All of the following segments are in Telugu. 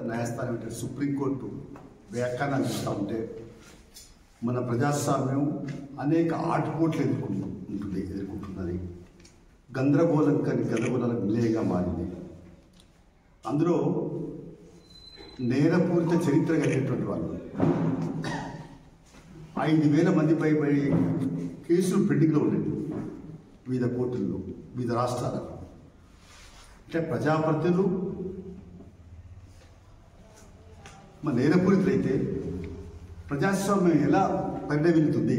న్యాయస్థానం అంటే సుప్రీంకోర్టు వ్యాఖ్యానాలు చూస్తూ ఉంటే మన ప్రజాస్వామ్యం అనేక ఆటుపోట్లు ఎదుర్కొంటున్నది. గందరగోళాలకు నిలయంగా మారింది. అందులో నేరపూరిత చరిత్ర కలిగినటువంటి వాళ్ళు 5,000 మందిపై కేసులు పెండింగ్లో ఉండేవి వివిధ కోర్టుల్లో, వివిధ రాష్ట్రాలలో. అంటే ప్రజాప్రతినిధులు మన నేరపూరితులైతే ప్రజాస్వామ్యం ఎలా పరిణమిల్లుతుంది,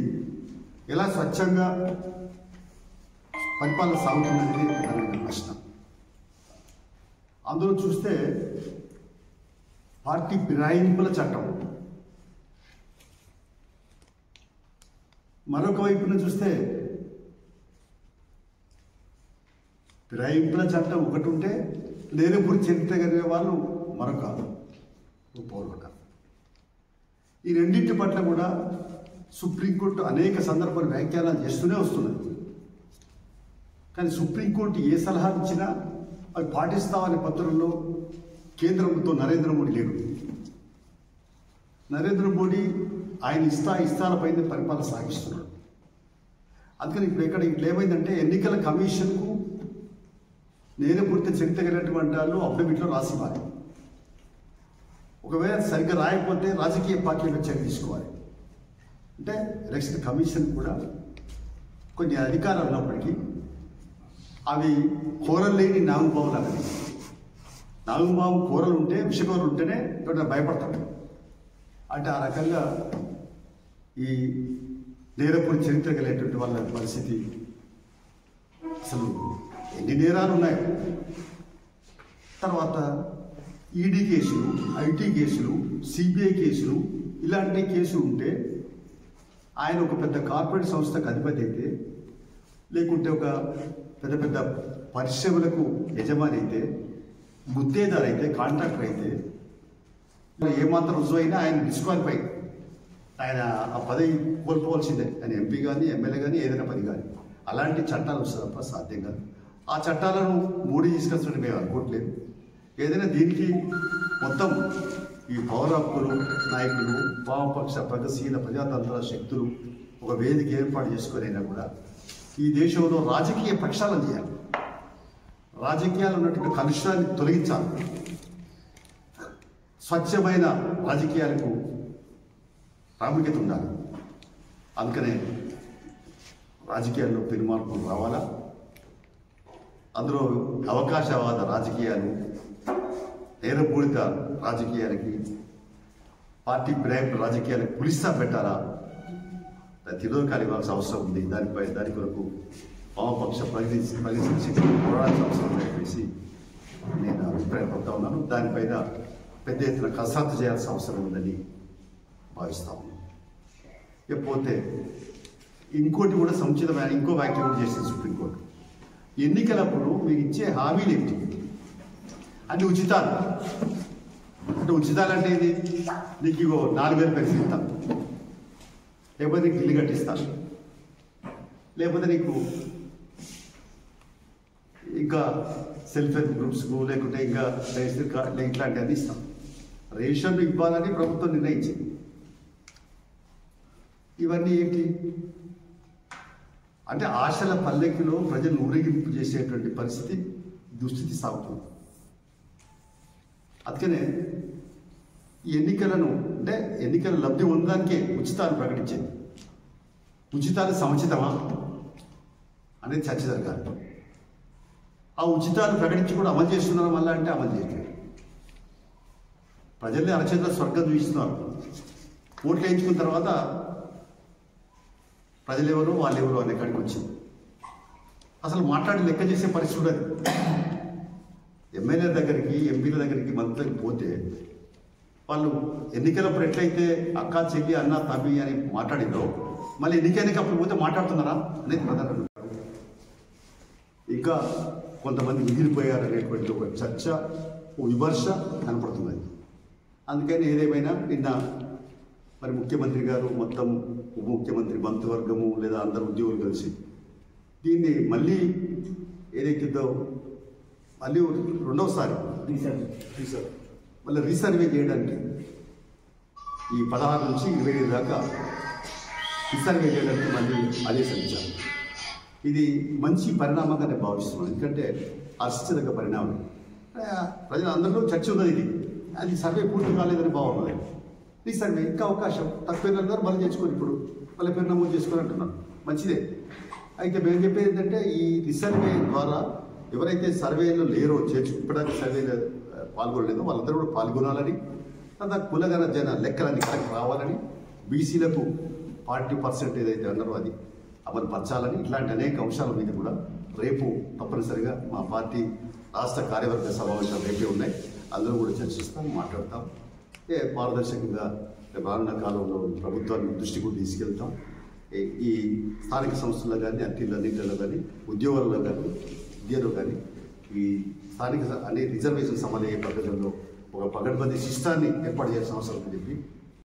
ఎలా స్వచ్ఛంగా పరిపాలన సాగుతున్నది అనే ప్రశ్న. అందులో చూస్తే పార్టీ ఫిరాయింపుల చట్టం, మరొక వైపున చూస్తే ఫిరాయింపుల చట్టం ఒకటి ఉంటే నేరపూరి చరిత్ర కలిగే వాళ్ళు మరొక పౌరుట. ఈ రెండింటి పట్ల కూడా సుప్రీంకోర్టు అనేక సందర్భాలు వ్యాఖ్యానాలు చేస్తూనే వస్తున్నది. కానీ సుప్రీంకోర్టు ఏ సలహా ఇచ్చినా అవి పాటిస్తామనే పత్రంలో కేంద్రంతో నరేంద్ర మోడీ లేడు. నరేంద్ర మోడీ ఆయన ఇష్టాలపైన పరిపాలన సాగిస్తున్నాడు. అందుకని ఇప్పుడు ఇట్లా ఏమైందంటే ఎన్నికల కమిషన్కు నేరపూరిత చరిత్ర కలిగినటువంటి వాళ్ళు అఫిడవిట్లో రాసివ్వాలి. ఒకవేళ సరిగ్గా రాయకపోతే రాజకీయ పార్టీలు చర్య తీసుకోవాలి. అంటే ఎలక్షన్ కమిషన్ కూడా కొన్ని అధికారాలు ఉన్నప్పటికీ అవి కూరలు లేని నాగుబావు లాగా. నాగుబావు కూరలు ఉంటే విషకూరలు ఉంటేనే ఎవరైనా భయపడతాడు. అంటే ఆ రకంగా ఈ నేరపూరి చరిత్ర కలిగేటువంటి వాళ్ళ పరిస్థితి. అసలు ఎన్ని నేరాలు ఉన్నాయి. తర్వాత ఈడీ కేసులు, ఐటీ కేసులు, సిబిఐ కేసులు, ఇలాంటి కేసులు ఉంటే ఆయన ఒక పెద్ద కార్పొరేట్ సంస్థకు అధిపతి అయితే, లేకుంటే ఒక పెద్ద పెద్ద పరిశ్రమలకు యజమాని అయితే, గుత్తేదారు అయితే, కాంట్రాక్టర్ అయితే ఏమాత్రం రుజువు అయినా ఆయన డిస్క్వాలిఫై, ఆయన ఆ పదవి కోల్పోవాల్సిందే. ఆయన ఎంపీ కానీ, ఎమ్మెల్యే కానీ, ఏదైనా పది కానీ. అలాంటి చట్టాలు వస్తుంది తప్ప సాధ్యం కాదు. ఆ చట్టాలను మోడీ తీసుకొచ్చినట్టు మేము అనుకోవట్లేదు. ఏదైనా దీనికి మొత్తం ఈ పౌర హక్కులు నాయకులు, వామపక్ష ప్రగతిశీల ప్రజాతంత్ర శక్తులు ఒక వేదిక ఏర్పాటు చేసుకునైనా కూడా ఈ దేశంలో రాజకీయ ప్రక్షాళన చేయాలి. రాజకీయాలు ఉన్నటువంటి కలుషాన్ని తొలగించాలి. స్వచ్ఛమైన రాజకీయాలకు ప్రాముఖ్యత ఉండాలి. అందుకనే రాజకీయాల్లో పెనుమార్పులు రావాలా. అందులో అవకాశవాద రాజకీయాలు, నేరపూరిత రాజకీయాలకి, పార్టీ ఫిరాయింపు రాజకీయాలకు పులిస్తా పెట్టాలా, తిరోధకాలు ఇవ్వాల్సిన అవసరం ఉంది. దాని కొరకు వామపక్ష ప్రగతి పోరాడాల్సిన అవసరం ఉందని చెప్పేసి నేను అభిప్రాయపడుతూ ఉన్నాను. దానిపైన పెద్ద ఎత్తున కసరత్తు చేయాల్సిన అవసరం ఉందని భావిస్తా ఉన్నాను. లేకపోతే ఇంకోటి కూడా సముచితమైన ఇంకో వ్యాఖ్య కూడా చేసింది సుప్రీంకోర్టు. ఎన్నికలప్పుడు మీకు ఇచ్చే హామీలు ఏంటి? అన్ని ఉచితాలు. అంటే ఉచితాలు అంటే ఇది, నీకు ఇగో 4,000 పెన్షన్ ఇస్తాను, లేకపోతే నీకు ఇల్లు కట్టిస్తాను, లేకపోతే నీకు ఇంకా సెల్ఫ్ హెల్ప్ గ్రూప్స్కు, లేకుంటే ఇంకా రేషన్ కార్డు ఇట్లాంటివన్నీ ఇస్తాం. రేషన్లు ఇవ్వాలని ప్రభుత్వం నిర్ణయించింది. ఇవన్నీ ఏంటి అంటే ఆశల పల్లెకిలో ప్రజలు ఊరేగింపు చేసేటువంటి పరిస్థితి, దుస్థితి సాగుతుంది. అందుకనే ఈ ఎన్నికలను అంటే ఎన్నికల లబ్ధి పొందడానికే ఉచితాలు ప్రకటించింది. ఉచితాలు సముచితమా అనేది చర్చ జరగాలి. ఆ ఉచితాలు ప్రకటించి కూడా అమలు చేస్తున్నారు మళ్ళా అంటే అమలు చేయట్లేదు. ప్రజల్ని అరచేతుల స్వర్గం చూపిస్తున్నారు. ఓట్లు వేయించుకున్న తర్వాత ప్రజలెవరు వాళ్ళెవరు అనే కాడికి వచ్చింది. అసలు మాట్లాడి లెక్క చేసే పరిస్థితి ఉండదు. ఎమ్మెల్యే దగ్గరికి, ఎంపీల దగ్గరికి, మంత్రులకి పోతే వాళ్ళు ఎన్నికలప్పుడు ఎట్లయితే అక్క, చెల్లి, అన్న, తమ్మి అని మాట్లాడిందో మళ్ళీ ఎన్నికప్పుడు పోతే మాట్లాడుతున్నారా అనేది ప్రధాన. ఇంకా కొంతమంది మిగిలిపోయారు అనేటువంటి ఒక చర్చ, ఓ విమర్శ కనపడుతుంది. అందుకని ఏదేమైనా నిన్న మరి ముఖ్యమంత్రి గారు మొత్తం ఉప ముఖ్యమంత్రి మంత్రివర్గము లేదా అందరు ఉద్యోగులు కలిసి దీన్ని మళ్ళీ ఏదైతుందో మళ్ళీ రెండవసారి మళ్ళీ రీసర్వే చేయడానికి ఈ 16 నుంచి 25 దాకా రీసర్వే చేయడానికి మళ్ళీ ఆదేశించారు. ఇది మంచి పరిణామంగా నేను భావిస్తున్నాను. ఎందుకంటే హర్షించదగ్గ పరిణామం. ప్రజలందరిలో చర్చ ఉన్నది. ఇది అది సర్వే పూర్తి కాలేదని భావన. రీసర్వే ఇంకా అవకాశం తక్కువ గారు మళ్ళీ చేసుకొని ఇప్పుడు మళ్ళీ పేరు నమోదు చేసుకొని అంటున్నాను. మంచిదే. అయితే మేము చెప్పేది ఏంటంటే ఈ రీసర్వే ద్వారా ఎవరైతే సర్వేలో లేరో ఇప్పటికీ సర్వేలో పాల్గొనలేదో వాళ్ళందరూ కూడా పాల్గొనాలని, తర్వాత కులగన జన లెక్కలన్నీ కరెక్ట్ రావాలని, బీసీలకు 40% ఏదైతే అన్నారో అది అమలు పరచాలని, ఇట్లాంటి అనేక అంశాల మీద కూడా రేపు తప్పనిసరిగా మా పార్టీ రాష్ట్ర కార్యవర్గ సమావేశాలు రేపే ఉన్నాయి. అందరూ కూడా చర్చిస్తాం, మాట్లాడతాం. పారదర్శకంగా రానున్న కాలంలో ప్రభుత్వాన్ని దృష్టి కూడా తీసుకెళ్తాం. ఈ స్థానిక సంస్థల్లో కానీ అన్నింటిలో కానీ ఉద్యోగాల్లో కానీ విద్యలో కానీ ఈ స్థానిక అనే రిజర్వేషన్ సమన్వయ పద్ధతుల్లో ఒక పకడ్బందీ సిస్టాన్ని ఏర్పాటు చేయాల్సిన అవసరం అని చెప్పి